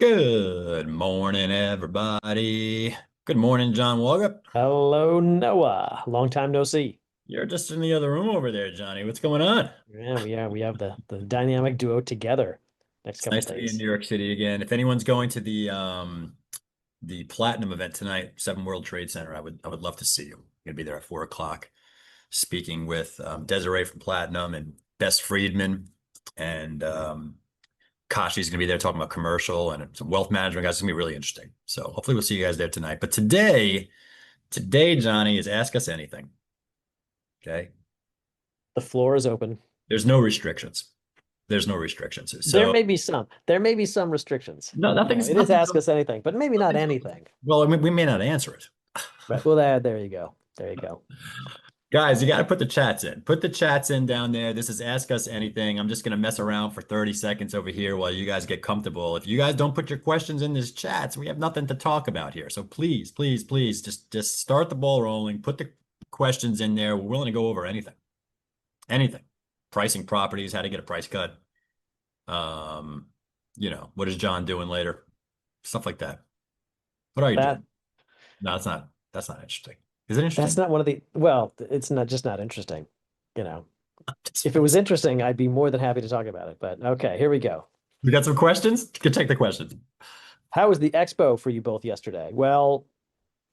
Good morning, everybody. Good morning, John Walkup. Hello, Noah. Long time no see. You're just in the other room over there, Johnny. What's going on? Yeah, we have the dynamic duo together next It's couple nice to be in New days. York City again. If anyone's going to the Platinum event tonight, Seven World Trade Center, I would love to see you. I'm gonna be there at 4 o'clock, speaking with Desiree from Platinum and Bess Friedman, and Kashi's gonna be there talking about commercial and some wealth management guys. It's gonna be really interesting. So hopefully we'll see you guys there tonight. But today, Johnny, is Ask Us Anything. Okay. The floor is open. There's no restrictions. There's no restrictions. There So may be some. There may be some restrictions. no, It is ask us anything, but maybe not nothing's. anything. Well, I mean, we may not answer it. Right. Well, there you go. There you go. Guys, you got to put the chats in. Put the chats in down there. This is Ask Us Anything. I'm just going to mess around for 30 seconds over here while you guys get comfortable. If you guys don't put your questions in this chats, we have nothing to talk about here. So please, please, please just start the ball rolling. Put the questions in there. We're willing to go over anything. Anything. Pricing properties, how to get a price cut. Um, what is John doing later? Stuff like that. What are you That doing? No, that's not interesting. Is it that's interesting? not one of the, well, it's not just not interesting. You know, if it was interesting, I'd be more than happy to talk about it. But okay, here we go. We got some questions? You can take the questions. How was the expo for you both yesterday? Well,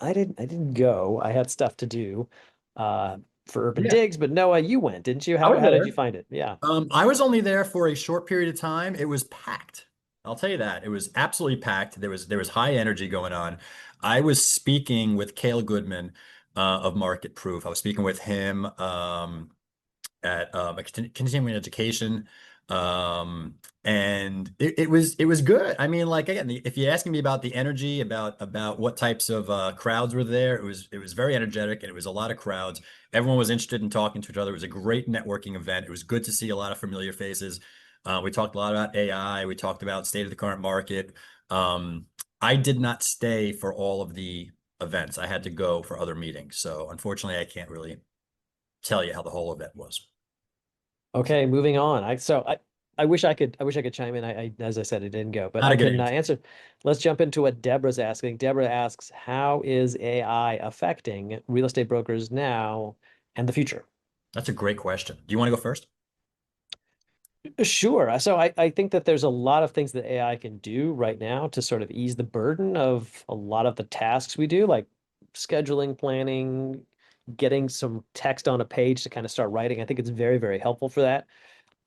I didn't go. I had stuff to do for Urban Yeah, Digs, but Noah, you went, didn't you? I was How did you there. find it? Yeah. I was only there for a short period of time. It was packed. I'll tell you that. It was absolutely packed. There was high energy going on. I was speaking with Cale Goodman of Market Proof. I was speaking with him at a continuing education. And it was good. I mean, like again, if you're asking me about the energy, about what types of crowds were there, it was very energetic and it was a lot of crowds. Everyone was interested in talking to each other. It was a great networking event. It was good to see a lot of familiar faces. We talked a lot about AI. We talked about state of the current market. Um, I did not stay for all of the events. I had to go for other meetings. So unfortunately, I can't really tell you how the whole event was. Okay, moving on. I wish I could chime in. As I said, I didn't go, but Not I a good can answer. answer. Let's jump into what Deborah's asking. Deborah asks, how is AI affecting real estate brokers now and the future? That's a great question. Do you want to go first? Sure. So I think that there's a lot of things that AI can do right now to sort of ease the burden of a lot of the tasks we do, like scheduling, planning, getting some text on a page to kind of start writing. I think it's very, very helpful for that.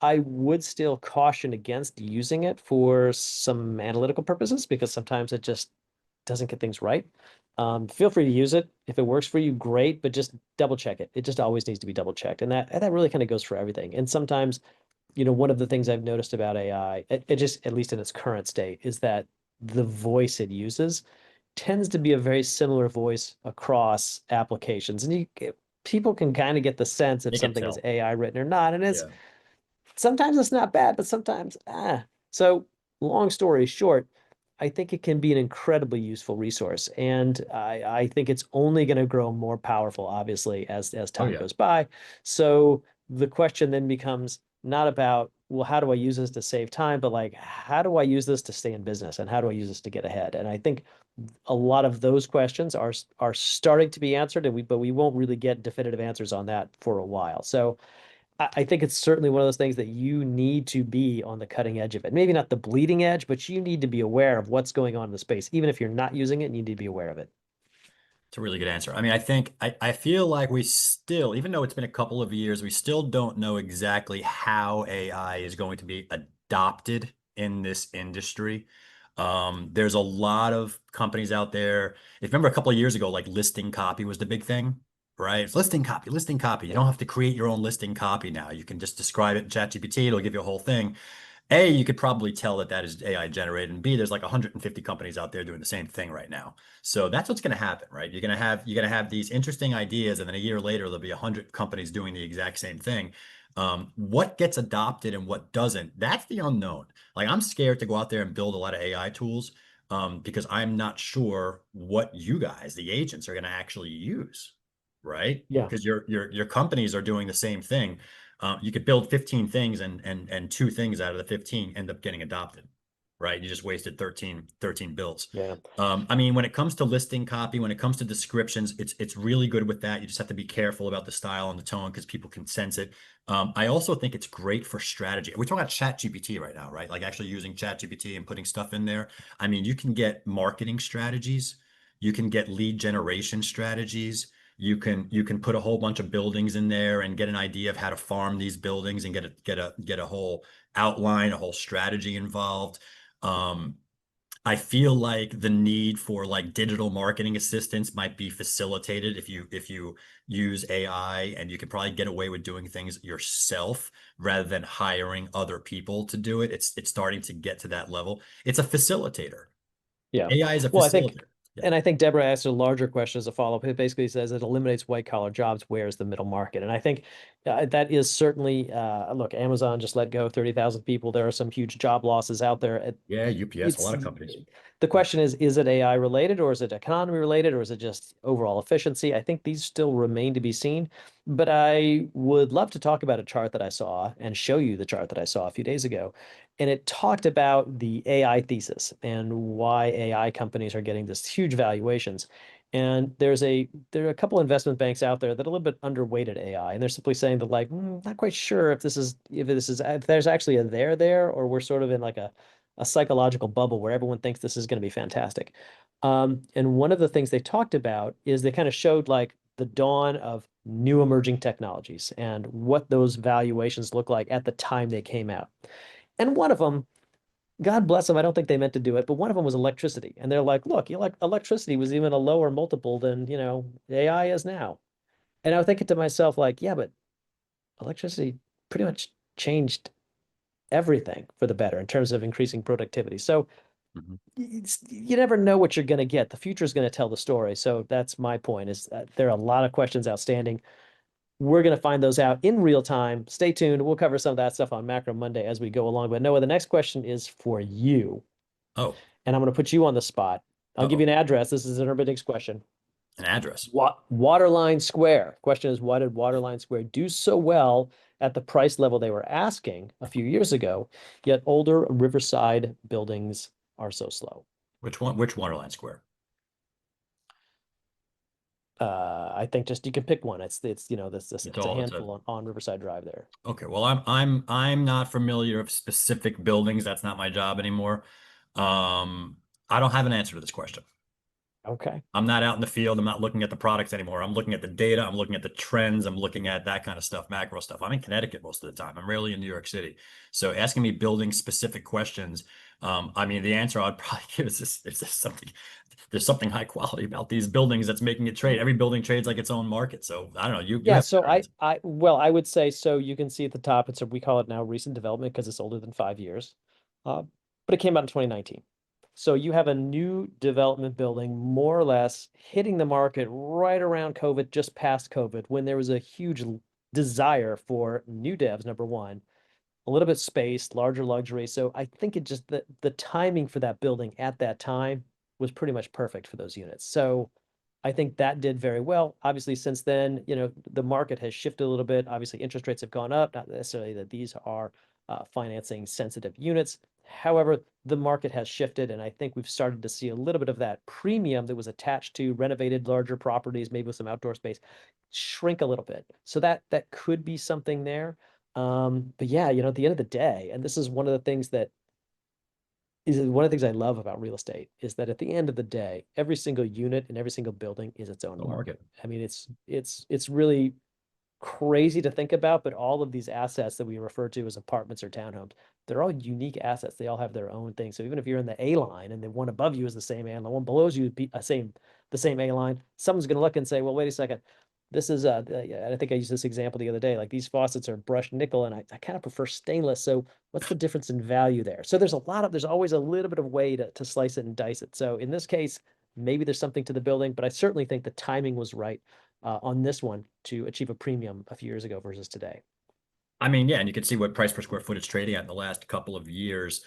I would still caution against using it for some analytical purposes because sometimes it just doesn't get things right. Feel free to use it. If it works for you, great, but just double check it. It just always needs to be double checked. And that really kind of goes for everything. And sometimes one of the things I've noticed about AI, it just, at least in its current state, is that the voice it uses tends to be a very similar voice across applications. And people can kind of get the sense if They can something is tell. AI written or not. And it's Yeah. sometimes it's not bad, but sometimes So long story short, I think it can be an incredibly useful resource. And I think it's only going to grow more powerful, obviously, as Oh time yeah. goes by. So the question then becomes not about, well, how do I use this to save time, but like, how do I use this to stay in business and how do I use this to get ahead? And I think a lot of those questions are starting to be answered, and but we won't really get definitive answers on that for a while. So I think it's certainly one of those things that you need to be on the cutting edge of it. Maybe not the bleeding edge, but you need to be aware of what's going on in the space. Even if you're not using it, you need to be aware of it. It's a really good answer. I mean, I feel like we still, even though it's been a couple of years, we still don't know exactly how AI is going to be adopted in this industry. There's a lot of companies out there. If you remember a couple of years ago, like listing copy was the big thing, right? It's listing copy, listing copy. You don't have to create your own listing copy now. You can just describe it in ChatGPT. It'll give you a whole thing. A, you could probably tell that that is AI generated, and B, there's like 150 companies out there doing the same thing right now. So that's what's going to happen, right? You're going to have these interesting ideas, and then a year later there'll be 100 companies doing the exact same thing. What gets adopted and what doesn't, that's the unknown. Like I'm scared to go out there and build a lot of AI tools because I'm not sure what you guys, the agents, are going to actually use, right? Yeah. Because your companies are doing the same thing. You could build 15 things and two things out of the 15 end up getting adopted, right? You just wasted 13 bills. Yeah. I mean, when it comes to listing copy, when it comes to descriptions, it's really good with that. You just have to be careful about the style and the tone because people can sense it. I also think it's great for strategy. We're talking about Chat GPT right now, right? Like actually using Chat GPT and putting stuff in there. I mean, you can get marketing strategies, you can get lead generation strategies. You can put a whole bunch of buildings in there and get an idea of how to farm these buildings and get a whole outline, a whole strategy involved. Um, I feel like the need for like digital marketing assistance might be facilitated if you use AI, and you can probably get away with doing things yourself rather than hiring other people to do it. It's starting to get to that level. It's a facilitator. Yeah. AI is a Well, I think, facilitator. Yeah. and I think Deborah asked a larger question as a follow-up. It basically says it eliminates white collar jobs. Where's the middle market? And I think that is certainly, look, Amazon just let go 30,000 people. There are some huge job losses out there. Yeah, UPS, a It's lot of companies. the question is it AI related, or is it economy related, or is it just overall efficiency? I think these still remain to be seen. But I would love to talk about a chart that I saw and show you the chart that I saw a few days ago. And it talked about the AI thesis and why AI companies are getting this huge valuations. And there are a couple investment banks out there that are a little bit underweighted AI, and they're simply saying that like, not quite sure if there's actually a there, or we're sort of in like a psychological bubble where everyone thinks this is going to be fantastic. And one of the things they talked about is they kind of showed like the dawn of new emerging technologies and what those valuations look like at the time they came out. And one of them, God bless them, I don't think they meant to do it, but one of them was electricity. And they're like, look, electricity was even a lower multiple than, AI is now. And I was thinking to myself, like, yeah, but electricity pretty much changed everything for the better in terms of increasing productivity. So Mhm. you never know what you're going to get. The future is going to tell the story. So that's my point, is that there are a lot of questions outstanding. We're going to find those out in real time. Stay tuned. We'll cover some of that stuff on Macro Monday as we go along. But Noah, the next question is for you. Oh, And I'm going to put you on the spot. I'll give you uh-oh, an address. This is an UrbanDigs question. an address. Waterline Square. Question is, why did Waterline Square do so well at the price level they were asking a few years ago, yet older Riverside buildings are so slow? Which one? Which Waterline Square? I think just you can pick one. It's it's a It's a handful on Riverside Drive there. Okay, well, I'm not familiar of specific buildings. That's not my job anymore. Um, I don't have an answer to this question. Okay. I'm not out in the field. I'm not looking at the products anymore. I'm looking at the data. I'm looking at the trends. I'm looking at that kind of stuff, macro stuff. I'm in Connecticut most of the time. I'm rarely in New York City. So asking me building specific questions, I mean, the answer I'd probably give is this something, there's something high quality about these buildings that's making it trade. Every building trades like its own market. So I don't know. You Yeah, have a so better answer. I would say, so you can see at the top, we call it now recent development because it's older than 5 years. Uh, but it came out in 2019. So you have a new development building more or less hitting the market right around COVID, just past COVID, when there was a huge desire for new devs, number one, a little bit space, larger luxury. So I think it just the timing for that building at that time was pretty much perfect for those units. So I think that did very well. Obviously, since then, the market has shifted a little bit. Obviously, interest rates have gone up. Not necessarily that these are financing sensitive units. However, the market has shifted, and I think we've started to see a little bit of that premium that was attached to renovated larger properties, maybe with some outdoor space, shrink a little bit. So that could be something there. But yeah, at the end of the day, and this is one of the things that is one of the things I love about real estate, is that at the end of the day, every single unit and every single building is its own No market. market. I mean, it's really crazy to think about, but all of these assets that we refer to as apartments or townhomes, they're all unique assets. They all have their own thing. So even if you're in the A line and the one above you is the same A line, the one below you is the same A line, someone's going to look and say, well, wait a second. This is I think I used this example the other day. Like, these faucets are brushed nickel, and I kind of prefer stainless. So what's the difference in value there? So there's always a little bit of way to slice it and dice it. So in this case, maybe there's something to the building, but I certainly think the timing was right on this one to achieve a premium a few years ago versus today. I mean, yeah, and you can see what price per square foot it's trading at in the last couple of years.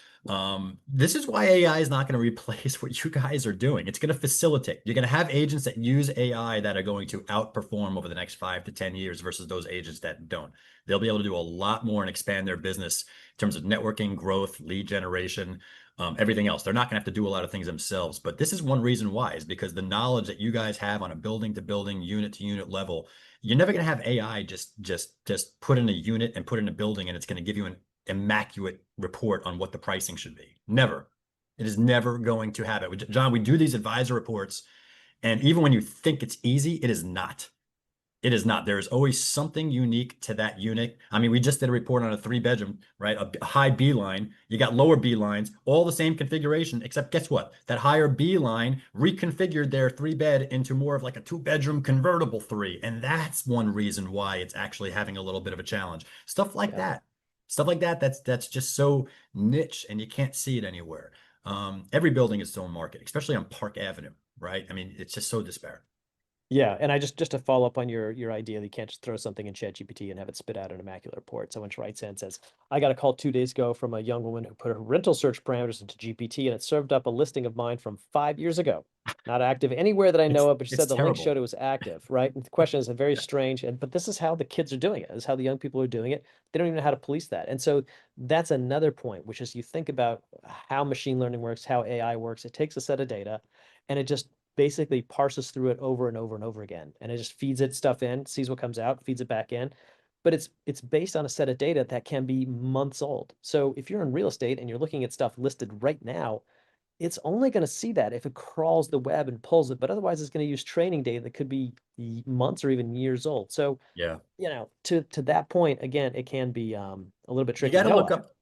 This is why AI is not going to replace what you guys are doing. It's going to facilitate. You're going to have agents that use AI that are going to outperform over the next 5 to 10 years versus those agents that don't. They'll be able to do a lot more and expand their business in terms of networking, growth, lead generation. Everything else, they're not going to have to do a lot of things themselves. But this is one reason why, is because the knowledge that you guys have on a building to building, unit to unit level, you're never going to have AI just put in a unit and put in a building, and it's going to give you an immaculate report on what the pricing should be. Never. It is never going to happen. John, we do these advisor reports, and even when you think it's easy, it is not. It is not. There is always something unique to that unit. I mean, we just did a report on a 3-bedroom, right? A high B line. You got lower B lines, all the same configuration, except guess what? That higher B line reconfigured their 3-bed into more of like a 2-bedroom convertible 3. And that's one reason why it's actually having a little bit of a challenge. Stuff like Yeah. that. Stuff like that, that's just so niche and you can't see it anywhere. Every building is its own market, especially on Park Avenue, right? I mean, it's just so disparate. Yeah, and I just to follow up on your idea that you can't just throw something in ChatGPT and have it spit out an immaculate report. Someone writes in and says, I got a call 2 days ago from a young woman who put her rental search parameters into GPT and it served up a listing of mine from 5 years ago. Not active anywhere that I know of, but she It's said the link terrible. showed it was active, right? And the question is very strange, but this is how the kids are doing it. This is how the young people are doing it. They don't even know how to police that. And so that's another point, which is you think about how machine learning works, how AI works. It takes a set of data and it just basically parses through it over and over and over again. And it just feeds it stuff in, sees what comes out, feeds it back in. But it's based on a set of data that can be months old. So if you're in real estate and you're looking at stuff listed right now, it's only going to see that if it crawls the web and pulls it. But otherwise, it's going to use training data that could be months or even years old. So, Yeah. to that point, again, it can be a little bit You tricky. got to look Noah, up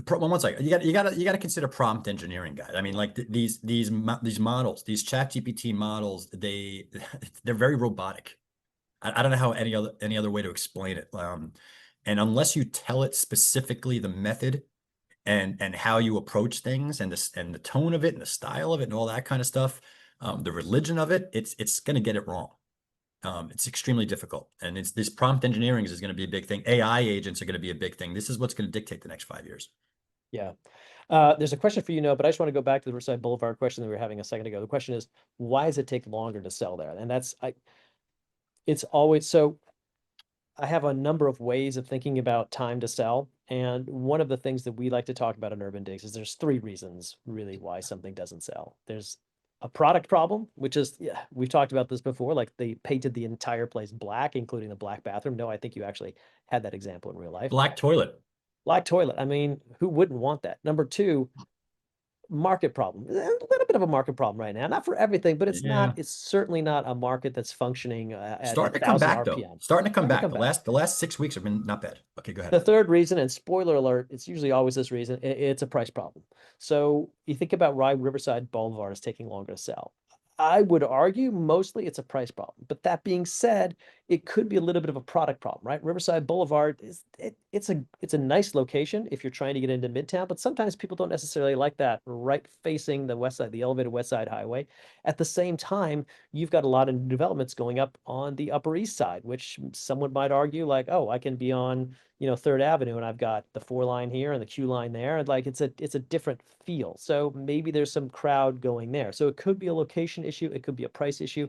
one second. You got to consider prompt engineering, guys. I mean, like these models, these chat GPT models, they're very robotic. I don't know how any other way to explain it. And unless you tell it specifically the method and how you approach things and the tone of it and the style of it and all that kind of stuff, the religion of it, it's going to get it wrong. It's extremely difficult. And it's this prompt engineering is going to be a big thing. AI agents are going to be a big thing. This is what's going to dictate the next 5 years. yeah. There's a question for you, Noah, but I just want to go back to the Riverside Boulevard question that we were having a second ago. The question is, why does it take longer to sell there? And it's always so. I have a number of ways of thinking about time to sell. And one of the things that we like to talk about in UrbanDigs is there's 3 reasons really why something doesn't sell. There's a product problem, which is, yeah, we've talked about this before, like they painted the entire place black, including the black bathroom. No, I think you actually had that example in real life. Black toilet. Black toilet. I mean, who wouldn't want that? Number 2, market problem. A little bit of a market problem right now. Not for everything, but Yeah. it's certainly not a market that's functioning at Starting to come 1,000 back though. RPM. Starting to come Starting to back. come The back. last 6 weeks have been not bad. Okay, go ahead. The third reason, and spoiler alert, it's usually always this reason, it's a price problem. So you think about why Riverside Boulevard is taking longer to sell. I would argue mostly it's a price problem. But that being said, it could be a little bit of a product problem, right? Riverside Boulevard it's a nice location if you're trying to get into Midtown, but sometimes people don't necessarily like that right facing the west side, the elevated West Side Highway. At the same time, you've got a lot of new developments going up on the Upper East Side, which someone might argue like, oh, I can be on Third Avenue and I've got the 4 line here and the Q line there. And like it's a different feel. So maybe there's some crowd going there. So it could be a location issue, it could be a price issue.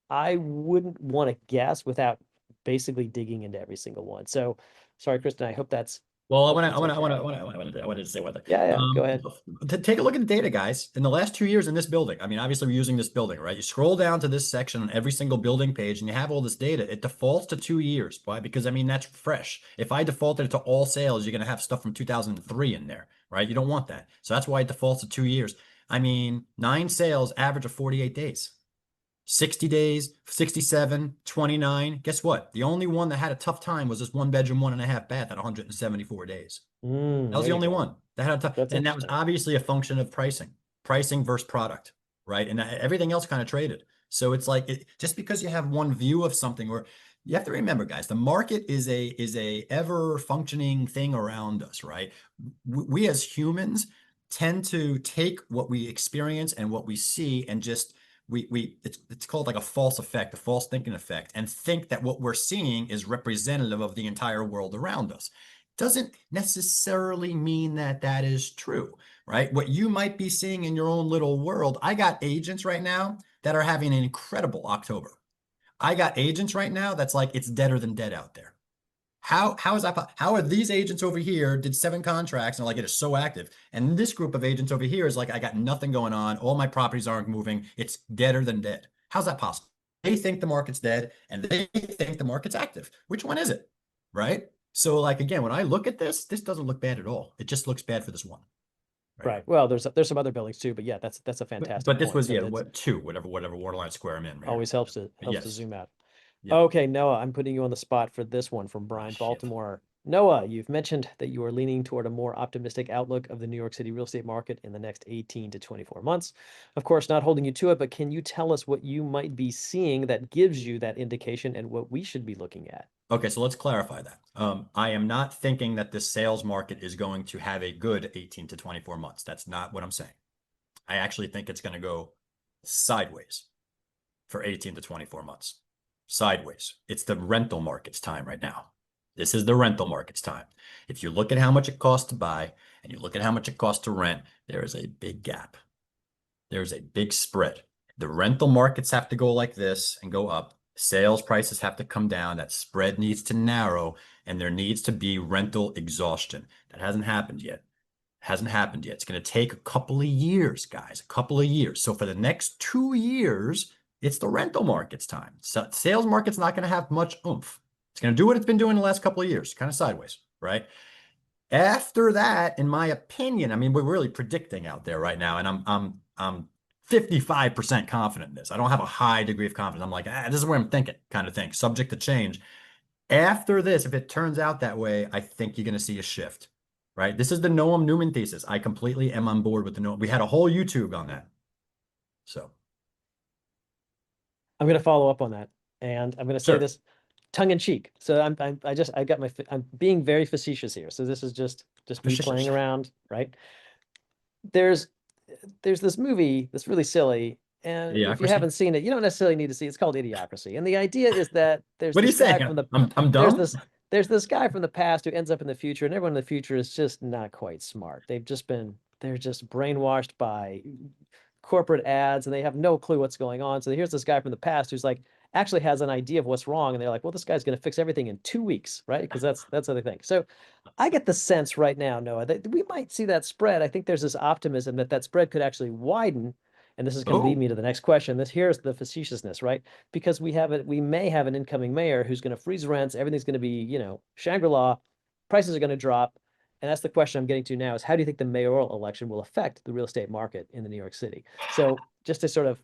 I wouldn't want to guess without basically digging into every single one. So sorry, Kristen, I hope that's Well, hope that's okay. I wanted to say one thing. Yeah, yeah, go ahead. To take a look at the data, guys. In the last 2 years in this building, I mean, obviously we're using this building, right? You scroll down to this section on every single building page, and you have all this data. It defaults to 2 years. Why? Because I mean that's fresh. If I defaulted it to all sales, you're gonna have stuff from 2003 in there, right? You don't want that. So that's why it defaults to 2 years. I mean, 9 sales, average of 48 days. 60 days, 67, 29. Guess what? The only one that had a tough time was this 1-bedroom, 1.5 bath at 174 days. That was There the you only go. one that had a tough, That's and that was interesting. obviously a function of pricing versus product, right? And everything else kind of traded. So it's like just because you have one view of something, or you have to remember, guys, the market is a ever functioning thing around us, right? We as humans tend to take what we experience and what we see and just it's called like a false effect, a false thinking effect, and think that what we're seeing is representative of the entire world around us. Doesn't necessarily mean that that is true, right? What you might be seeing in your own little world. I got agents right now that are having an incredible October. I got agents right now that's like it's deader than dead out there. How is that? How are these agents over here did 7 contracts and like it is so active, and this group of agents over here is like I got nothing going on. All my properties aren't moving. It's deader than dead. How's that possible? They think the market's dead, and they think the market's active. Which one is it? Right? So like again, when I look at this doesn't look bad at all. It just looks bad for this one right Right. here. Well, there's some other buildings too, but yeah, that's a But fantastic this point. was So yeah, that's what two, whatever Waterline Square I'm in right here. always helps to But yes, zoom out. yeah. Okay, Noah, I'm putting you on the spot for this one from Ah, Brian shit. Baltimore. Noah, you've mentioned that you are leaning toward a more optimistic outlook of the New York City real estate market in the next 18 to 24 months. Of course, not holding you to it, but can you tell us what you might be seeing that gives you that indication and what we should be looking at? Okay, so let's clarify that. I am not thinking that this sales market is going to have a good 18 to 24 months. That's not what I'm saying. I actually think it's going to go sideways for 18 to 24 months. Sideways. It's the rental market's time right now. This is the rental market's time. If you look at how much it costs to buy and you look at how much it costs to rent, there is a big gap. There's a big spread. The rental markets have to go like this and go up. Sales prices have to come down. That spread needs to narrow, and there needs to be rental exhaustion. That hasn't happened yet. Hasn't happened yet. It's going to take a couple of years, guys, a couple of years. So for the next 2 years, it's the rental market's time. So sales market's not going to have much oomph. It's going to do what it's been doing the last couple of years, kind of sideways, right? After that, in my opinion, I mean, we're really predicting out there right now, and I'm 55% confident in this. I don't have a high degree of confidence. I'm like, this is where I'm thinking, kind of thing, subject to change. After this, if it turns out that way, I think you're going to see a shift, right? This is the Noam Newman thesis. I completely am on board with the Noam. We had a whole YouTube on that. So, I'm going to follow up on that, and I'm going to say sure. this tongue in cheek. So I'm being very facetious here. So this is just me playing around, right? There's this movie that's really silly, and if you Idiocracy. haven't seen it, you don't necessarily need to see it. It's called Idiocracy, and the idea is that What are you saying? I'm there's dumb? this there's this guy from the past who ends up in the future, and everyone in the future is just not quite smart. They're just brainwashed by corporate ads, and they have no clue what's going on. So here's this guy from the past who's like actually has an idea of what's wrong, and they're like, well, this guy's going to fix everything in 2 weeks, right? Because that's what they think. So I get the sense right now, Noah, that we might see that spread. I think there's this optimism that that spread could actually widen. And this is going to lead Oh, me to the next question. Here's the facetiousness, right? Because we may have an incoming mayor who's going to freeze rents. Everything's going to be, Shangri-La. Prices are going to drop. And that's the question I'm getting to now is how do you think the mayoral election will affect the real estate market in the New York City? So just to sort of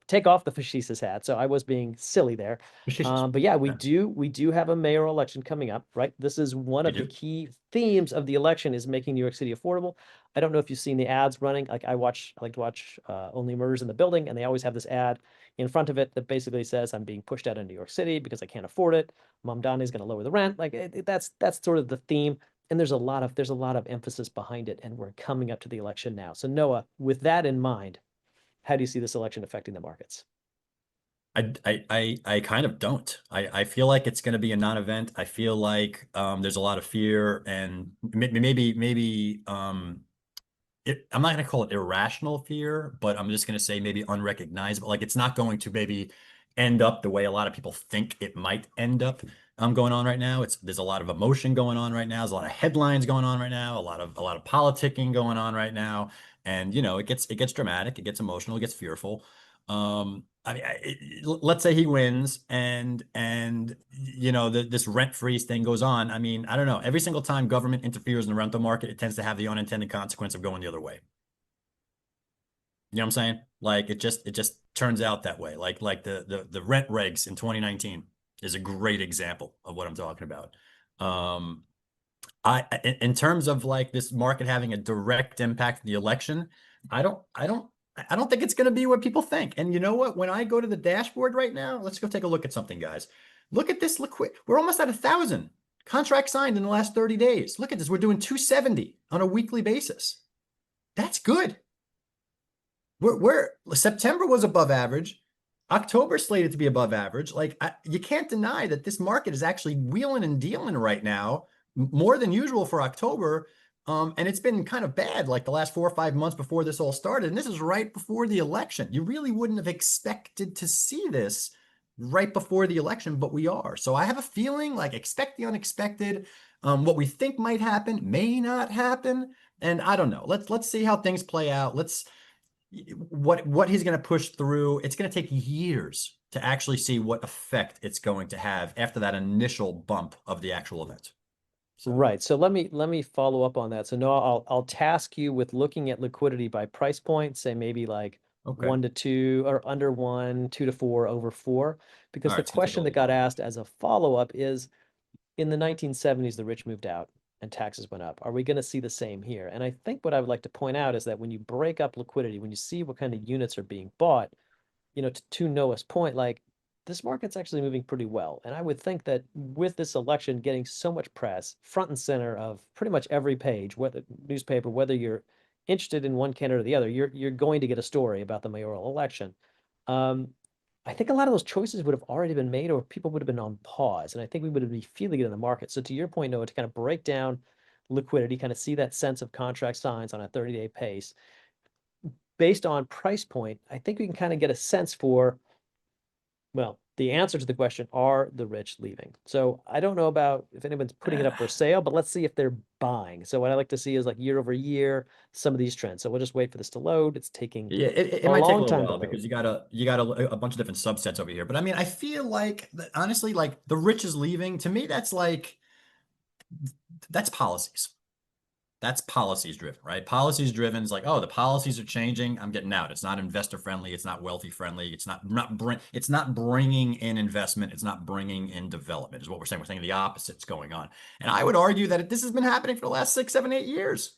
take off the facetious hat. So I was being silly there. facetious. But yeah, Yeah, we do have a mayoral election coming up, right? This is one you of the do. key themes of the election is making New York City affordable. I don't know if you've seen the ads running. I like to watch Only Murders in the Building, and they always have this ad in front of it that basically says, "I'm being pushed out of New York City because I can't afford it. Mamdani is going to lower the rent." Like that's sort of the theme. And there's a lot of emphasis behind it, and we're coming up to the election now. So Noah, with that in mind, how do you see this election affecting the markets? I kind of don't. I feel like it's going to be a non-event. I feel like there's a lot of fear and maybe I'm not going to call it irrational fear, but I'm just going to say maybe unrecognizable. Like it's not going to maybe end up the way a lot of people think it might end up going on right now. There's a lot of emotion going on right now. There's a lot of headlines going on right now, a lot of politicking going on right now. And it gets dramatic, it gets emotional, it gets fearful. I mean, let's say he wins and this rent freeze thing goes on. I mean, I don't know. Every single time government interferes in the rental market, it tends to have the unintended consequence of going the other way. You know what I'm saying? Like it just turns out that way. Like the rent regs in 2019 is a great example of what I'm talking about. Um, in terms of like this market having a direct impact on the election, I don't think it's going to be what people think. And you know what? When I go to the dashboard right now, let's go take a look at something, guys. Look at this liquid. We're almost at 1,000 contracts signed in the last 30 days. Look at this. We're doing 270 on a weekly basis. That's good. We're September was above average. October slated to be above average. Like you can't deny that this market is actually wheeling and dealing right now more than usual for October. And it's been kind of bad like the last 4 or 5 months before this all started. And this is right before the election. You really wouldn't have expected to see this right before the election, but we are. So I have a feeling like expect the unexpected. What we think might happen may not happen. And I don't know. Let's see how things play out. Let's what he's going to push through. It's going to take years to actually see what effect it's going to have after that initial bump of the actual event. So, Right. So let me follow up on that. So no, I'll task you with looking at liquidity by price point, say maybe like okay. 1 to 2 or under 1, 2 to 4, over 4. Because All the right. So take a question that little got longer. asked as a follow-up is, in the 1970s, the rich moved out and taxes went up. Are we going to see the same here? And I think what I would like to point out is that when you break up liquidity, when you see what kind of units are being bought, to Noah's point, like this market's actually moving pretty well. And I would think that with this election getting so much press, front and center of pretty much every page, whether newspaper, whether you're interested in one candidate or the other, you're going to get a story about the mayoral election. Um, I think a lot of those choices would have already been made, or people would have been on pause. And I think we would be feeling it in the market. So to your point, Noah, to kind of break down liquidity, kind of see that sense of contract signs on a 30-day pace based on price point, I think we can kind of get a sense for, well, the answer to the question, are the rich leaving? So I don't know about if anyone's putting it up for sale, but let's see if they're buying. So what I like to see is like year over year, some of these trends. So we'll just wait for this to load. It's taking Yeah, it a might take a long little time to while load. because you got a bunch of different subsets over here. But I mean, I feel like honestly, like the rich is leaving. To me, that's policies. That's policies driven, right? Policies driven is like, oh, the policies are changing. I'm getting out. It's not investor friendly. It's not wealthy friendly. It's not bringing in investment. It's not bringing in development. Is what we're saying. We're saying the opposite's going on. And I would argue that this has been happening for the last 6, 7, 8 years.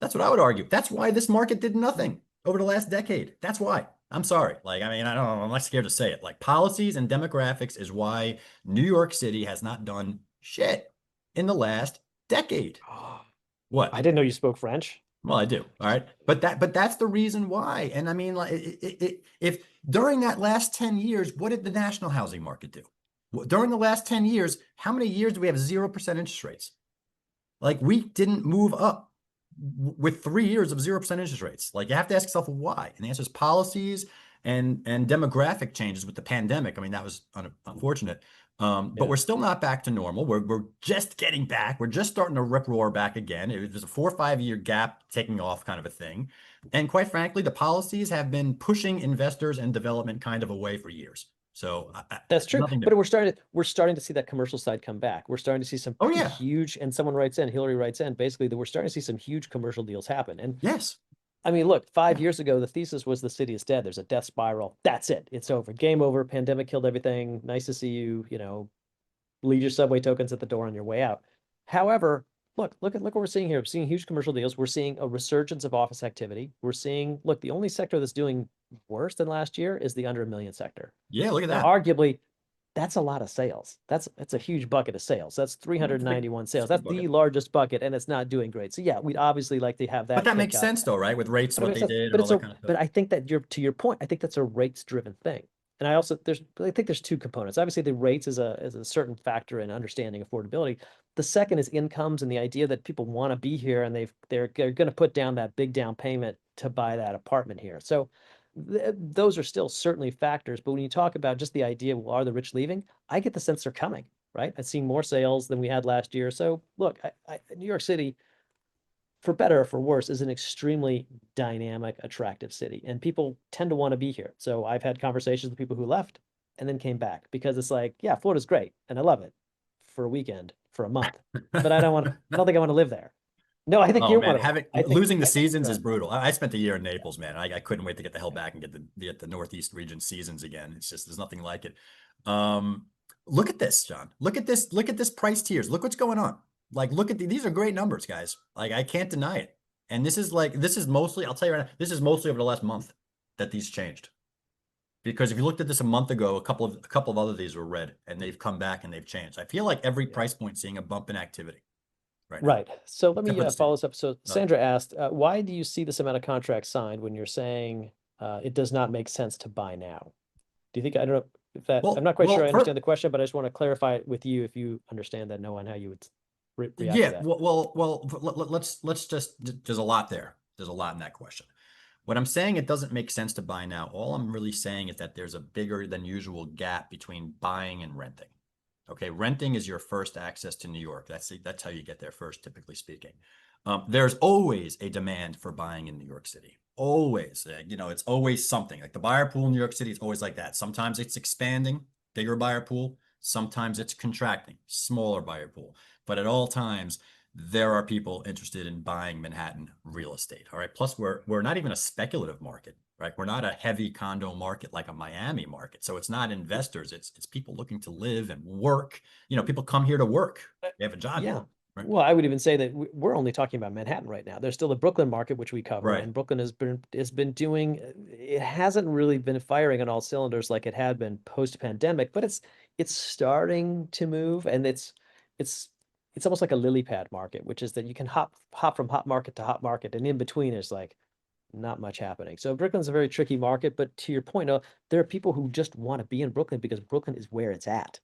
That's what I would argue. That's why this market did nothing over the last decade. That's why. I'm sorry. Like, I mean, I don't know. I'm not scared to say it. Like, policies and demographics is why New York City has not done shit in the last decade. I What? didn't know you spoke French. Well, I do. All right. But that's the reason why. And I mean, like, if during that last 10 years, what did the national housing market do? During the last 10 years, how many years do we have 0% interest rates? Like, we didn't move up with 3 years of 0% interest rates. Like, you have to ask yourself why. And the answer is policies and demographic changes with the pandemic. I mean, that was unfortunate. But Yeah. we're still not back to normal. We're just getting back. We're just starting to rip roar back again. It was a 4 or 5 year gap taking off kind of a thing. And quite frankly, the policies have been pushing investors and development kind of away for years. So That's true, nothing new. but we're starting to see that commercial side come back. We're starting to see some Oh pretty yeah. huge, and someone writes in, Hillary writes in, basically that we're starting to see some huge commercial deals happen. And Yes. I mean, look, five Yeah. years ago, the thesis was the city is dead. There's a death spiral. That's it. It's over. Game over. Pandemic killed everything. Nice to see you, leave your subway tokens at the door on your way out. However, look what we're seeing here. We're seeing huge commercial deals. We're seeing a resurgence of office activity. We're seeing, look, the only sector that's doing worse than last year is the under a million sector. Yeah. Look at Now, that. arguably, that's a lot of sales. That's a huge bucket of sales. That's Yeah, it's a big, 391 it's a sales. big That's bucket. the largest bucket, and it's not doing great. So yeah, we'd obviously like to have But that that pick makes up. sense though, right? With rates, But it what makes they sense. did But and all it's that a kind of stuff. but I think that you're to your point, I think that's a rates driven thing. And I think there's two components. Obviously, the rates is a certain factor in understanding affordability. The second is incomes and the idea that people want to be here and they're going to put down that big down payment to buy that apartment here. So those are still certainly factors. But when you talk about just the idea, well, are the rich leaving? I get the sense they're coming, right? I've seen more sales than we had last year. So look, New York City, for better or for worse, is an extremely dynamic, attractive city, and people tend to want to be here. So I've had conversations with people who left and then came back because it's like, yeah, Florida's great and I love it for a weekend, for a month, but I don't think I want to live there. No, I think Oh you man, want to live having there. losing the I think seasons is brutal. I spent a year in Naples, man. I couldn't wait to get the hell back and get the Northeast region seasons again. It's just there's nothing like it. Um, Look at this, John. Look at this. Look at this price tiers. Look what's going on. Like, look at these are great numbers, guys. Like, I can't deny it. And this is mostly, I'll tell you right now, this is mostly over the last month that these changed. Because if you looked at this a month ago, a couple of other these were red and they've come back and they've changed. I feel like every yeah. price point seeing a bump in activity right now, Right. So let except me for the follow city. this up. So Nothing. Sandra asked, why do you see this amount of contracts signed when you're saying it does not make sense to buy now? Do you think, I don't know if that, I'm not quite sure I First, understand the question, but I just want to clarify it with you if you understand that, Noah, and how you would react to yeah. that. Let's just. There's a lot there. There's a lot in that question. What I'm saying, it doesn't make sense to buy now. All I'm really saying is that there's a bigger than usual gap between buying and renting. Okay, renting is your first access to New York. That's how you get there first, typically speaking. There's always a demand for buying in New York City. Always, it's always something. Like the buyer pool in New York City is always like that. Sometimes it's expanding, bigger buyer pool. Sometimes it's contracting, smaller buyer pool. But at all times, there are people interested in buying Manhattan real estate. All right. Plus, we're not even a speculative market, right? We're not a heavy condo market like a Miami market. So it's not investors. It's people looking to live and work. People come here to work. They have a job here. Yeah. Right. Well, I would even say that we're only talking about Manhattan right now. There's still the Brooklyn market, which we cover, Right. and Brooklyn has been doing. It hasn't really been firing on all cylinders like it had been post-pandemic, but it's starting to move, and it's it's almost like a lily pad market, which is that you can hop from hot market to hot market, and in between there's like not much happening. So Brooklyn's a very tricky market, but to your point, there are people who just want to be in Brooklyn because Brooklyn is where it's at.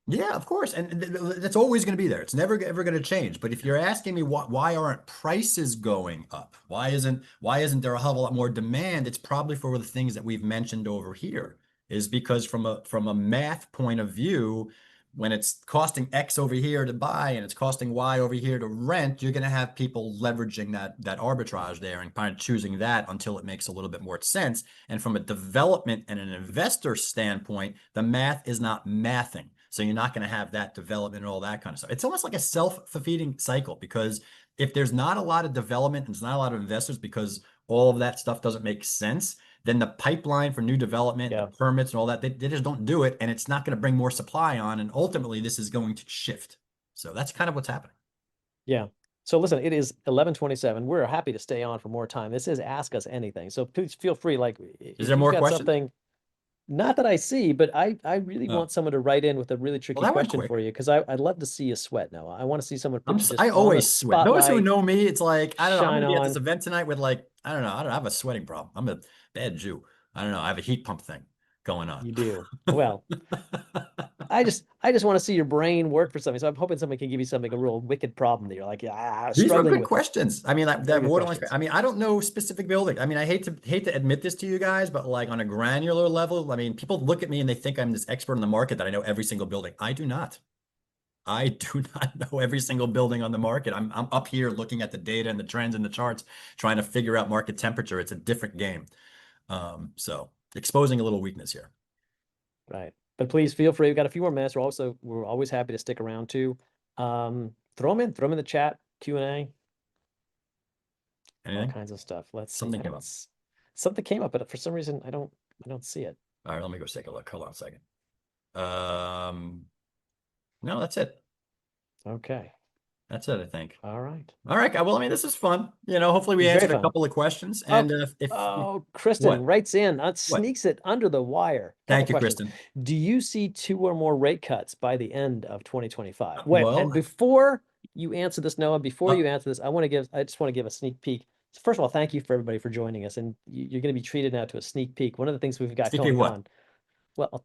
Yeah, of course. And that's always going to be there. It's never ever going to change. But if you're asking me why aren't prices going up? Why isn't there a hell of a lot more demand? It's probably for the things that we've mentioned over here. Is because from a math point of view, when it's costing X over here to buy and it's costing Y over here to rent, you're going to have people leveraging that arbitrage there and kind of choosing that until it makes a little bit more sense. And from a development and an investor standpoint, the math is not mathing. So you're not going to have that development and all that kind of stuff. It's almost like a self-fulfilling cycle because if there's not a lot of development and there's not a lot of investors because all of that stuff doesn't make sense, then the pipeline for new development, the Yeah. permits and all that, they just don't do it. And it's not going to bring more supply on. And ultimately, this is going to shift. So that's kind of what's happening. Yeah. So listen, it is 11:27. We're happy to stay on for more time. This is Ask Us Anything. So please feel free, like Is if there you've more got questions? something, not that I see, but I really Oh, want someone to write in with a really well, tricky that went question for quick. you because I'd love to see you sweat, Noah. I want to see someone put you just I on the always sweat. Those who spotlight, know me, it's like, I don't know, I'm going shine to be at this on. event tonight with like, I don't know, I have a sweating problem. I'm a bad Jew. I don't know. I have a heat pump thing going on. You do. Well, I just want to see your brain work for something. So I'm hoping someone can give you something, a real wicked problem that you're like, These were struggling good with this. questions. I mean, that Very good Waterline Square. questions. I mean, I don't know specific building. I mean, I hate to admit this to you guys, but like on a granular level, I mean, people look at me and they think I'm this expert in the market that I know every single building. I do not. I do not know every single building on the market. I'm up here looking at the data and the trends and the charts, trying to figure out market temperature. It's a different game. So exposing a little weakness here. Right. But please feel free. We've got a few more minutes. We're always happy to stick around too. Throw them in the chat, Q&A, all Anything? kinds of stuff. Let's see. Something came up. Something came up, but for some reason I don't see it. All right, let me go take a look. Hold on a second. No, that's it. Okay. That's it, I think. All right. All right, well, I mean, this is fun. Hopefully we It's very answered a fun. couple of questions. Oh, And if Kristen what? writes in, What? sneaks it under the wire. Couple Thank you, questions. Kristen. Do you see two or more rate cuts by the end of 2025? Wait, and Well, before you answer this, Noah, before uh, you answer this, I just want to give a sneak peek. So first of all, thank you for everybody for joining us, and you're going to be treated now to a sneak peek. One of the things we've got sneak peek going what? on. Well,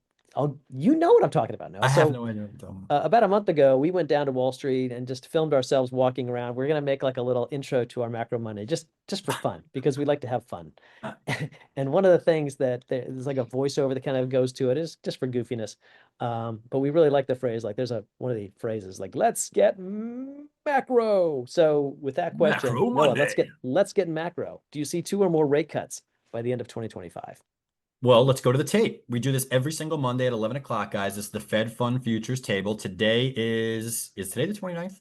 you know what I'm talking about, I Noah. have So no idea what I'm talking about. about a month ago, we went down to Wall Street and just filmed ourselves walking around. We're gonna make like a little intro to our macro Monday, just for fun, because we like to have fun. And one of the things that there's like a voiceover that kind of goes to it is just for goofiness. But we really like the phrase, like there's one of the phrases like let's get macro. So with that question, Macro Noah, Monday. let's get macro. Do you see two or more rate cuts by the end of 2025? Well, let's go to the tape. We do this every single Monday at 11 o'clock, guys. This is the Fed Fund Futures table. Today is today the 29th?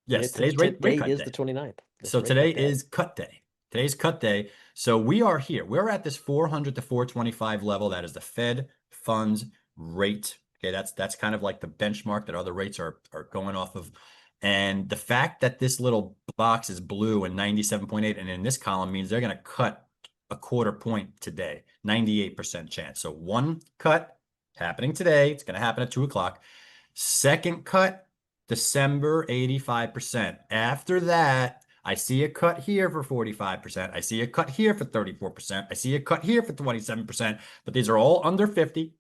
Yes, today's rate Today cut is day. the 29th. This So rate today cut day. is cut day. Today's cut day. So we are here. We're at this 400 to 425 level. That is the Fed funds rate. Okay, that's kind of like the benchmark that other rates are going off of. And the fact that this little box is blue and 97.8 and in this column means they're going to cut a quarter point today, 98% chance. So one cut happening today. It's going to happen at 2 o'clock. Second cut, December, 85%. After that, I see a cut here for 45%. I see a cut here for 34%. I see a cut here for 27%, but these are all under 50,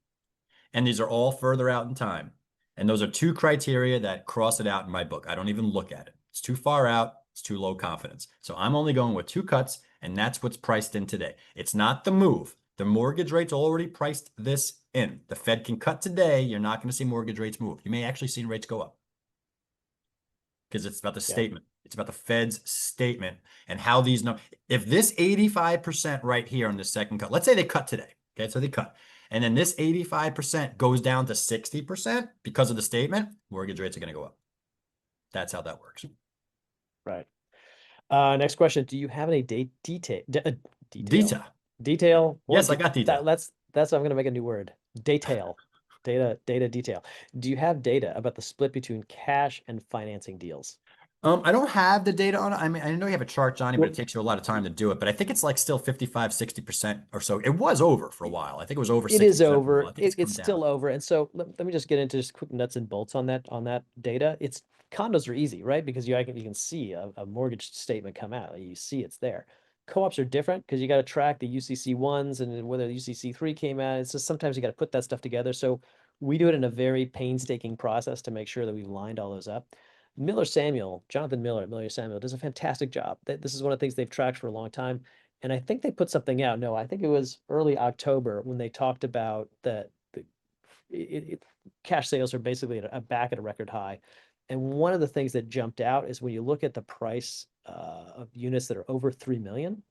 and these are all further out in time. And those are two criteria that cross it out in my book. I don't even look at it. It's too far out. It's too low confidence. So I'm only going with two cuts And that's what's priced in today. It's not the move. The mortgage rates already priced this in. The Fed can cut today. You're not going to see mortgage rates move. You may actually see rates go up because it's about the Yeah. statement. It's about the Fed's statement and how these numbers. If this 85% right here on the second cut, let's say they cut today. Okay, so they cut. And then this 85% goes down to 60% because of the statement, mortgage rates are going to go up. That's how that works. Right. Next question. Do you have any detail? Data. Detail or Yes, I got detail. that's I'm gonna make a new word. Detail. Data detail. Do you have data about the split between cash and financing deals? I don't have the data on it. I mean, I know you have a chart, Johnny, but Well, it takes you a lot of time to do it. But I think it's like still 55, 60% or so. It was over for a while. I think it was over it is 60% for a while. I over. think it's come It's down. still over. And so let me just get into just quick nuts and bolts on that data. It's condos are easy, right? Because you can see a mortgage statement come out. You see it's there. Co-ops are different because you got to track the UCC ones and whether the UCC three came out. It's just sometimes you got to put that stuff together. So we do it in a very painstaking process to make sure that we've lined all those up. Jonathan Miller at Miller Samuel does a fantastic job. This is one of the things they've tracked for a long time. And I think they put something out. No, I think it was early October when they talked about that cash sales are basically back at a record high. And one of the things that jumped out is when you look at the price of units that are over 3 million,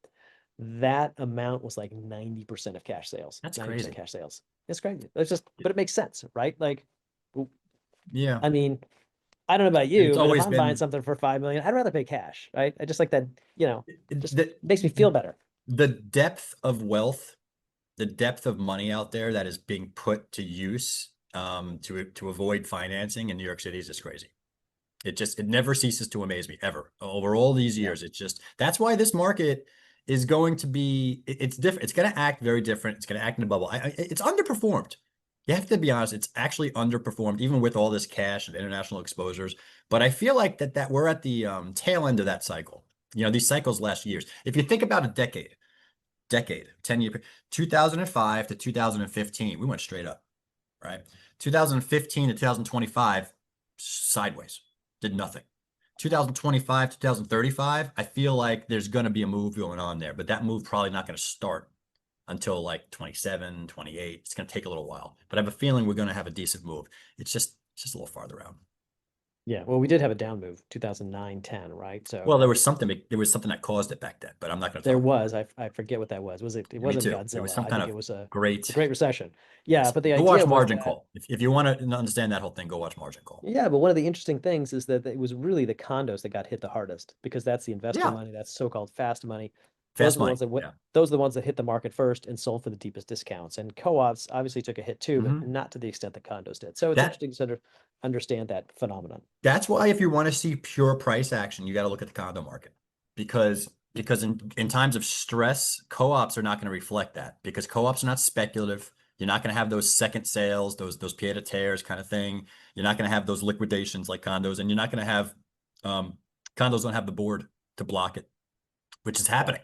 that amount was like 90% of cash sales. That's 90% crazy. cash sales. It's crazy. It's just, but it makes sense, right? Like, Yeah. I mean, I don't know about And it's you, but if always I'm buying been something for 5 million, I'd rather pay cash, right? I just like that, just the makes me feel better. the depth of wealth, the depth of money out there that is being put to use to avoid financing in New York City is just crazy. It never ceases to amaze me ever over all these Yeah. years. It's just that's why this market is going to be it's different. It's going to act very different. It's going to act in a bubble. It's underperformed. You have to be honest. It's actually underperformed, even with all this cash and international exposures. But I feel like that we're at the tail end of that cycle. You know, these cycles last years. If you think about a decade, 10-year, 2005 to 2015, we went straight up, right? 2015 to 2025, sideways, did nothing. 2025, 2035, I feel like there's going to be a move going on there, but that move probably not going to start until like 27, 28. It's going to take a little while, but I have a feeling we're going to have a decent move. It's just a little farther out. Yeah. Well, we did have a down move, 2009, 10, right? Well, So there was something that caused it back then, but I'm not going to there talk about was, I forget what that was. It it. Me wasn't too. There was Godzilla. some I kind think of it was the great, Great Recession. Yeah. yes. But the Go watch idea was Margin that, Call. If you want to understand that whole thing, go watch Margin Call. yeah, but one of the interesting things is that it was really the condos that got hit the hardest because that's the investor Yeah, money, that's so-called fast money. Those fast are the money. ones that went, Yeah. those are the ones that hit the market first and sold for the deepest discounts. And co-ops obviously took a hit too, but Hmm. not to the extent that condos did. So it's That interesting to understand that phenomenon. that's why if you want to see pure price action, you got to look at the condo market because in times of stress, co-ops are not going to reflect that because co-ops are not speculative. You're not going to have those second sales, those pied a terres kind of thing. You're not going to have those liquidations like condos, and you're not going to have condos don't have the board to block it, which is Yeah. happening.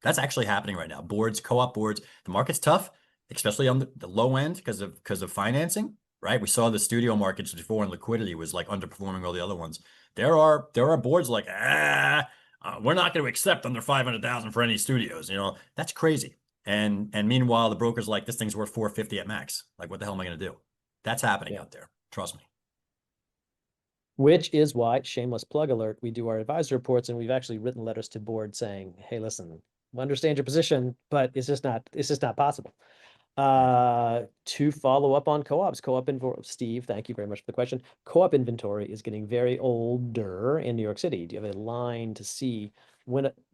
That's actually happening right now. Boards, co-op boards, the market's tough, especially on the low end because of financing, right? We saw the studio markets before and liquidity was like underperforming all the other ones. There are boards like, we're not going to accept under 500,000 for any studios. You know, that's crazy. And meanwhile, the broker's like, this thing's worth 450 at max. Like, what the hell am I going to do? That's happening Yeah. out there. Trust me. Which is why, shameless plug alert, we do our advisor reports and we've actually written letters to board saying, hey, listen, we understand your position, but it's just not possible. Yeah. To follow up on co-ops, Steve, thank you very much for the question. Co-op inventory is getting very older in New York City. Do you have a line to see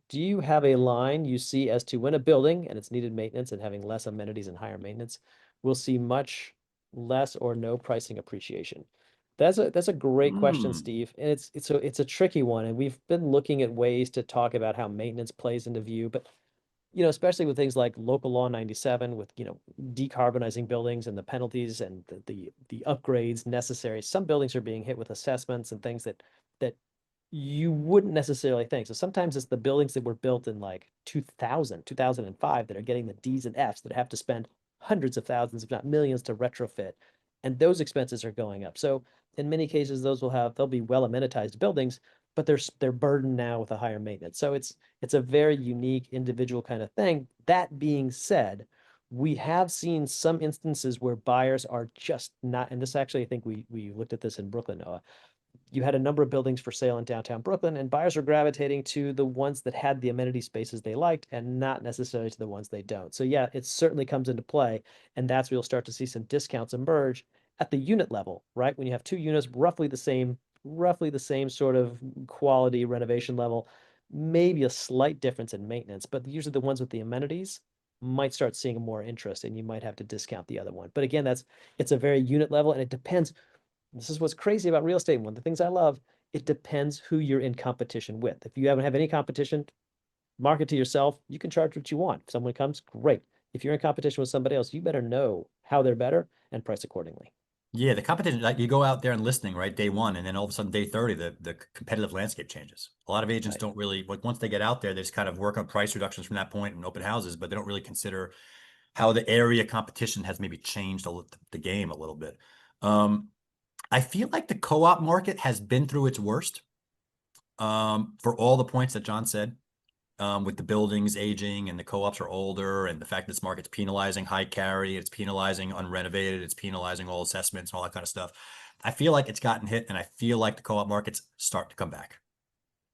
do you have a line you see as to when a building and its needed maintenance and having less amenities and higher maintenance will see much less or no pricing appreciation? That's a great question, Mm. Steve. And it's a tricky one. And we've been looking at ways to talk about how maintenance plays into view, but especially with things like local law 97 with, decarbonizing buildings and the penalties and the upgrades necessary. Some buildings are being hit with assessments and things that you wouldn't necessarily think. So sometimes it's the buildings that were built in like 2000, 2005 that are getting the D's and F's that have to spend hundreds of thousands, if not millions, to retrofit. And those expenses are going up. So in many cases, they'll be well amenitized buildings, but they're burdened now with a higher maintenance. So it's a very unique individual kind of thing. That being said, we have seen some instances where buyers are just not, and this actually, I think we looked at this in Brooklyn, Noah. You had a number of buildings for sale in downtown Brooklyn, and buyers are gravitating to the ones that had the amenity spaces they liked and not necessarily to the ones they don't. So yeah, it certainly comes into play, and that's where you'll start to see some discounts emerge at the unit level, right? When you have two units roughly the same sort of quality renovation level, maybe a slight difference in maintenance, but usually the ones with the amenities might start seeing more interest and you might have to discount the other one. But again, it's a very unit level and it depends. This is what's crazy about real estate. One of the things I love, it depends who you're in competition with. If you haven't have any competition, market to yourself. You can charge what you want. If someone comes, great. If you're in competition with somebody else, you better know how they're better and price accordingly. Yeah, the competition, like you go out there and listening, right, day one, and then all of a sudden day 30, the competitive landscape changes. A lot of agents Right. don't really, like once they get out there, they just kind of work on price reductions from that point and open houses, but they don't really consider how the area competition has maybe changed the game a little bit. Um, I feel like the co-op market has been through its worst, for all the points that John said, with the buildings aging and the co-ops are older and the fact that this market's penalizing high carry, it's penalizing unrenovated, it's penalizing all assessments and all that kind of stuff. I feel like it's gotten hit, and I feel like the co-op markets start to come back.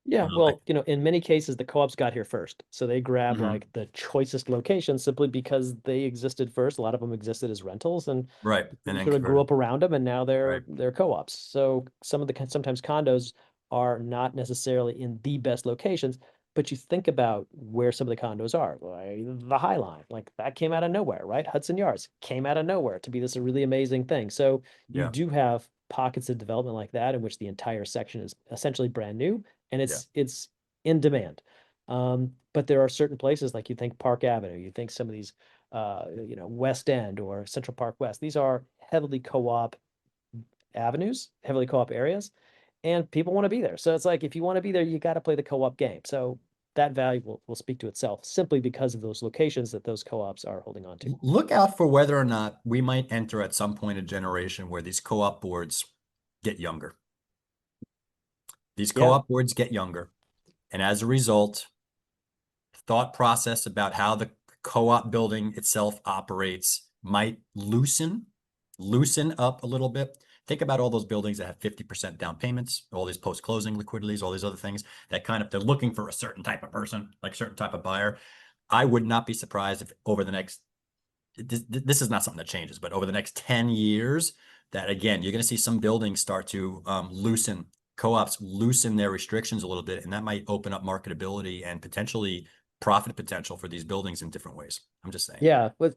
Yeah, Like, well, in many cases, the co-ops got here first. So they grabbed mhm, like the choicest locations simply because they existed first. A lot of them existed as rentals and right, and we then sort of grew converted. up around them and now Right. they're co-ops. So some of the sometimes condos are not necessarily in the best locations, but you think about where some of the condos are, like the High Line, like that came out of nowhere, right? Hudson Yards came out of nowhere to be this really amazing thing. So you Yeah. do have pockets of development like that in which the entire section is essentially brand new and Yeah. it's in demand. But there are certain places like you think Park Avenue, you think some of these West End or Central Park West. These are heavily co-op avenues, heavily co-op areas, and people want to be there. So it's like if you want to be there, you got to play the co-op game. So that value will speak to itself simply because of those locations that those co-ops are holding on to. Look out for whether or not we might enter at some point a generation where these co-op boards get younger. These Yeah. co-op boards get younger, and as a result, thought process about how the co-op building itself operates might loosen up a little bit. Think about all those buildings that have 50% down payments, all these post-closing liquidities, all these other things that kind of they're looking for a certain type of person, like a certain type of buyer. I would not be surprised if over the next this is not something that changes, but over the next 10 years, that again, you're going to see some buildings start to loosen, co-ops loosen their restrictions a little bit, and that might open up marketability and potentially profit potential for these buildings in different ways. I'm just saying. Yeah, well,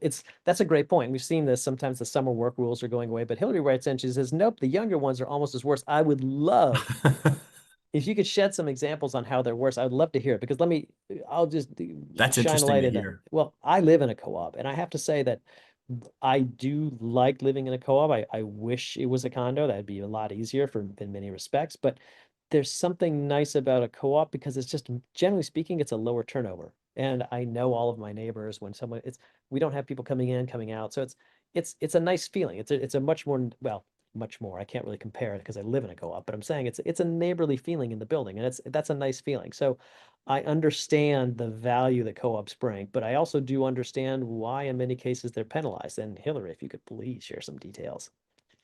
that's a great point. We've seen this. Sometimes the summer work rules are going away, but Hillary writes in, she says, nope, the younger ones are almost as worse. I would love if you could shed some examples on how they're worse. I would love to hear it because I'll just That's shine a interesting light to into, hear. well, I live in a co-op and I have to say that I do like living in a co-op. I wish it was a condo. That'd be a lot easier for in many respects, but there's something nice about a co-op because it's just generally speaking, it's a lower turnover. And I know all of my neighbors when someone it's we don't have people coming in, coming out. So it's a nice feeling. It's a much more well, much more. I can't really compare it because I live in a co-op, but I'm saying it's a neighborly feeling in the building and that's a nice feeling. So I understand the value that co-ops bring, but I also do understand why in many cases they're penalized. And Hillary, if you could please share some details,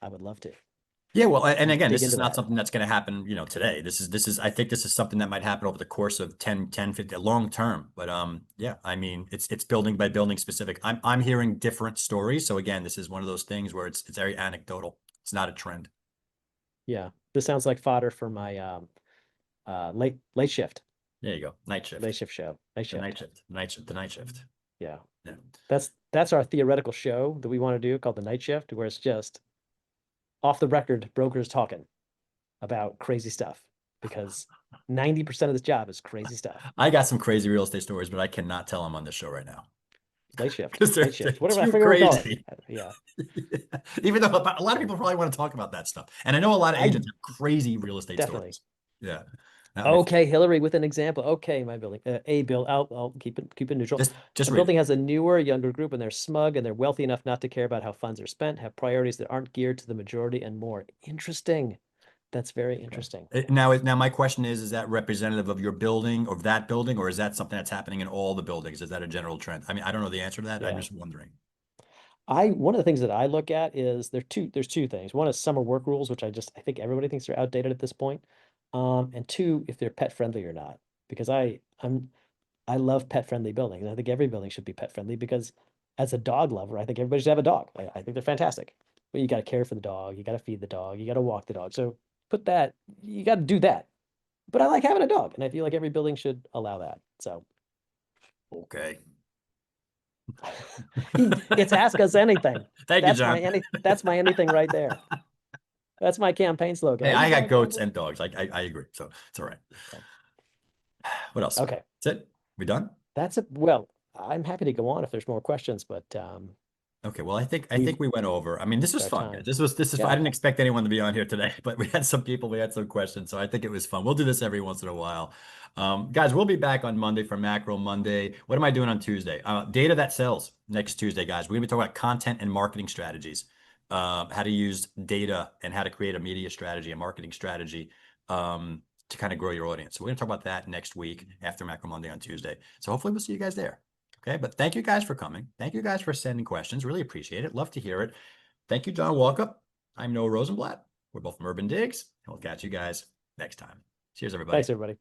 I would love to Yeah, well, and again, dig this is into not that. something that's going to happen, today. I think this is something that might happen over the course of 50, long term. But yeah, I mean, it's building by building specific. I'm hearing different stories. So again, this is one of those things where it's very anecdotal. It's not a trend. Yeah, this sounds like fodder for my late shift, There you go. Night late shift. shift show, night The night shift. shift. The night shift. The night shift. Yeah, Yeah. that's our theoretical show that we want to do called the night shift, where it's just off the record brokers talking about crazy stuff because 90% of this job is crazy stuff. I got some crazy real estate stories, but I cannot tell them on this show right now Late shift, because late they're shift, whatever. I too forget what we call it. crazy. Yeah, Even though a lot of people probably want to talk about that stuff. And I know a lot of I agents have crazy real estate definitely. stories. Yeah. That makes Okay, Hillary, with an example. Okay, my building, a bill. I'll keep it neutral. just My read it. building has a newer, younger group, and they're smug and they're wealthy enough not to care about how funds are spent, have priorities that aren't geared to the majority, and more. Interesting. That's very interesting. Now my question is that representative of your building, of that building, or is that something that's happening in all the buildings? Is that a general trend? I mean, I don't know the answer to that. I'm Yeah. just wondering. One of the things that I look at is there's two things. One is summer work rules, which I think everybody thinks they're outdated at this point. And two, if they're pet friendly or not. Because I love pet friendly buildings. And I think every building should be pet friendly because as a dog lover, I think everybody should have a dog. I think they're fantastic. But you got to care for the dog, you got to feed the dog, you got to walk the dog. So you got to do that. But I like having a dog, and I feel like every building should allow that. So Okay. it's ask us anything. Thank you, John. That's my anything right there. That's my campaign slogan. Hey, Are you I got going goats camping? and dogs. I agree. So it's all right. What else? Okay. That's it? We done? That's it. Well, I'm happy to go on if there's more questions, but Okay, well, I we've think we went over. I mean, this was our fun, guys. time. This is fun. I Yeah. didn't expect anyone to be on here today, but we had some people, we had some questions, so I think it was fun. We'll do this every once in a while. Guys, we'll be back on Monday for Macro Monday. What am I doing on Tuesday? Data that sells next Tuesday, guys. We're gonna be talking about content and marketing strategies, how to use data and how to create a media strategy, a marketing strategy, to kind of grow your audience. So we're gonna talk about that next week after Macro Monday on Tuesday. So hopefully we'll see you guys there. Okay, but thank you guys for coming. Thank you guys for sending questions. Really appreciate it. Love to hear it. Thank you, John Walkup. I'm Noah Rosenblatt. We're both from UrbanDigs, and we'll catch you guys next time. Cheers, everybody. Thanks, everybody.